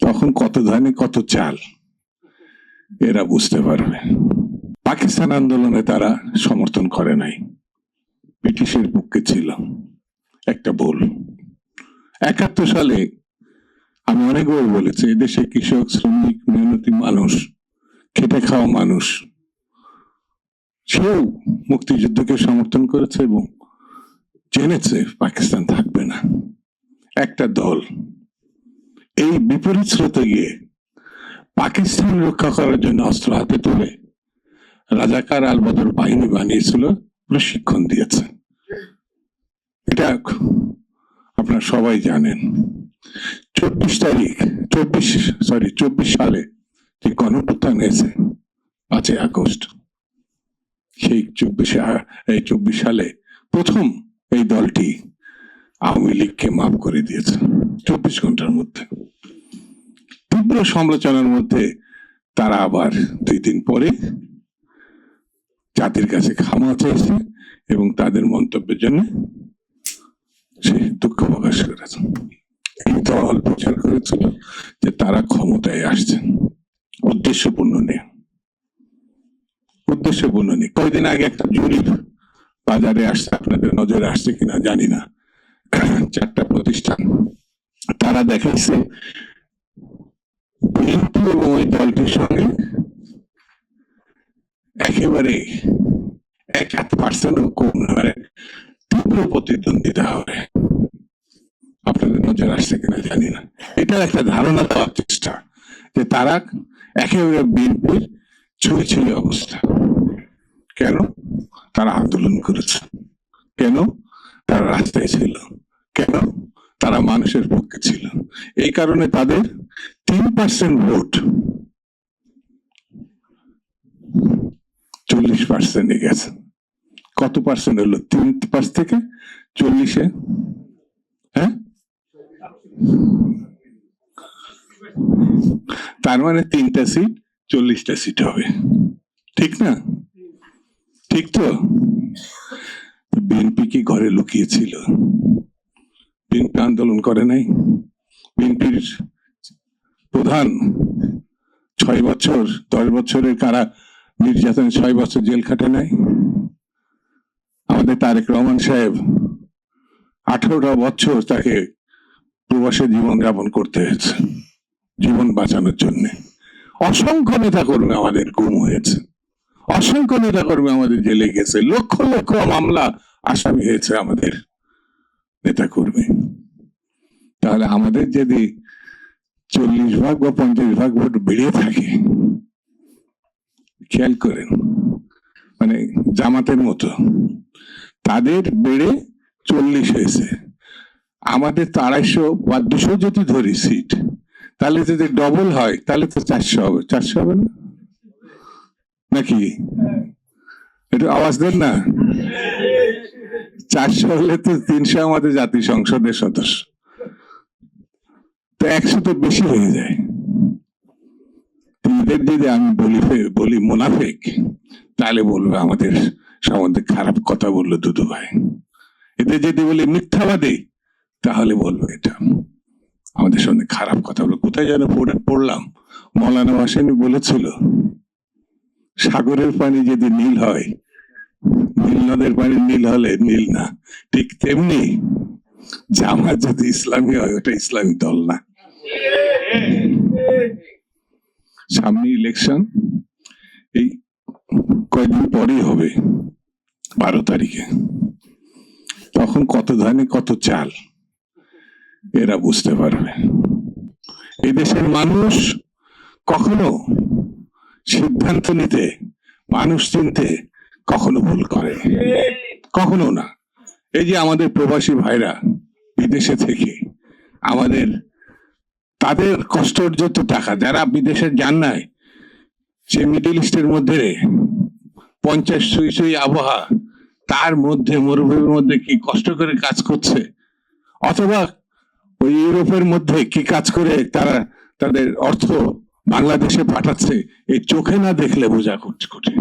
তখন কত ধানে কত চাল এরা বুঝতে পারবে। পাকিস্তান আন্দোলনে তারা সমর্থন করে নাই, ব্রিটিশের পক্ষে ছিল। একটা ভুল। 71 সালে আমি অনেকবার বলেছি, এদেশে কৃষক, শ্রমিক, মেহনতি মানুষ, খেটে খাওয়া মানুষ, সেও মুক্তিযুদ্ধকে সমর্থন করেছে এবং জেনেছে পাকিস্তান থাকবে না। একটা দল এই বিপরীত স্রোতে গিয়ে পাকিস্তান রক্ষা করার জন্য অস্ত্র হাতে তুলে রাজাকার আল বদর বাহিনী বানিয়েছিল, প্রশিক্ষণ দিয়েছে। এটা আপনারা সবাই জানেন। 24 সালে যে গণঅভ্যুত্থান হয়েছে 5 আগস্ট, সেই 24 সালে প্রথম এই দলটি আওয়ামী লীগকে মাফ করে দিয়েছে 24 ঘন্টার মধ্যে। তীব্র সমালোচনার মধ্যে তারা আবার 2 দিন পরে জাতির কাছে ক্ষমা চাইছে এবং তাদের মন্তব্যের জন্য সে দুঃখ প্রকাশ করেছে। এই দল প্রচার করেছিল যে তারা ক্ষমতায় আসছেন উদ্দেশ্যপূর্ণ নেই। কয়েকদিন আগে একটা জরিপ বাজারে আসছে, আপনাদের নজরে আসছে কিনা জানি না। 4টা প্রতিষ্ঠান তারা দেখাচ্ছে বিএনপি এবং ওই দলটির সঙ্গে একেবারে 1% কম হারে তীব্র প্রতিদ্বন্দ্বিতা হবে। আপনাদের নজর আসছে কিনা জানি না। এটা একটা ধারণা দেওয়ার চেষ্টা যে তারা একেবারে বিএনপির ছুঁয়ে অবস্থা। কেন? তারা আন্দোলন করেছে, কেন তারা রাস্তায় ছিল, কেন তারা মানুষের পক্ষে ছিল। এই কারণে তাদের 3% ভোট 40% গেছে। কত পার্সেন্ট হলো? 3% থেকে 40-এ? হ্যাঁ, তার মানে 3টা সিট 40টা সিট হবে, ঠিক না? ঠিক তো? বিএনপি কি ঘরে লুকিয়েছিল? বিএনপি আন্দোলন করে নাই? বিএনপির প্রধান 6 বছর 10 বছরের কারা নির্যাতন, 6 বছর জেল খাটে নাই? আমাদের তারেক রহমান সাহেব 18টা বছর তাকে প্রবাসে জীবন যাপন করতে হয়েছে জীবন বাঁচানোর জন্য। অসংখ্য নেতা কর্মী আমাদের গুম হয়েছে, অসংখ্য নেতা কর্মী আমাদের জেলে গেছে, লক্ষ লক্ষ মামলা আসামি হয়েছে আমাদের নেতা কর্মী। তাহলে আমাদের যদি 40% বা 50% ভোট বেড়ে থাকে, খেয়াল করেন, মানে জামাতের মতো তাদের বেড়ে 40 হয়েছে, আমাদের তো 250 বা 200 যদি ধরি সিট, তাহলে যদি ডবল হয় তাহলে তো 400 হবে। 400 হবে না নাকি? একটু আওয়াজ দেন না। 400 হলে তো 300 আমাদের জাতীয় সংসদের সদস্য, তো 100 তো বেশি হয়ে যায়। এদের যদি আমি বলি মুনাফিক, তাহলে বলবে আমাদের সম্বন্ধে খারাপ কথা বললো দুদু ভাই। এদের যদি বলি মিথ্যাবাদী, তাহলে বলবে এটা আমাদের সঙ্গে খারাপ কথা বললো। কোথায় যেন পড়লাম, মৌলানা ভাসানী বলেছিল, সাগরের পানি যদি নীল হয়, নীল নদের পানি নীল হলে নীল না, ঠিক তেমনি জামাত যদি ইসলামী হয়, ওটা ইসলামী দল না। সামনে ইলেকশন, এই কয়েকদিন পরেই হবে, 12 তারিখে। তখন কত ধানে কত চাল এরা বুঝতে পারবে। এদেশের মানুষ কখনো সিদ্ধান্ত নিতে, মানুষ চিনতে কখনো ভুল করে, কখনো না। এই যে আমাদের প্রবাসী ভাইরা বিদেশে থেকে আমাদের, তাদের কষ্ট অর্জিত টাকা, যারা বিদেশে যান নাই, সে মিডল ইস্টের মধ্যে 50 ছুঁই আবহাওয়া, তার মধ্যে মরুভূমির মধ্যে কি কষ্ট করে কাজ করছে, অথবা ওই ইউরোপের মধ্যে কি কাজ করে তারা তাদের অর্থ বাংলাদেশে পাঠাচ্ছে, এই চোখে না দেখলে বোঝা কঠিন।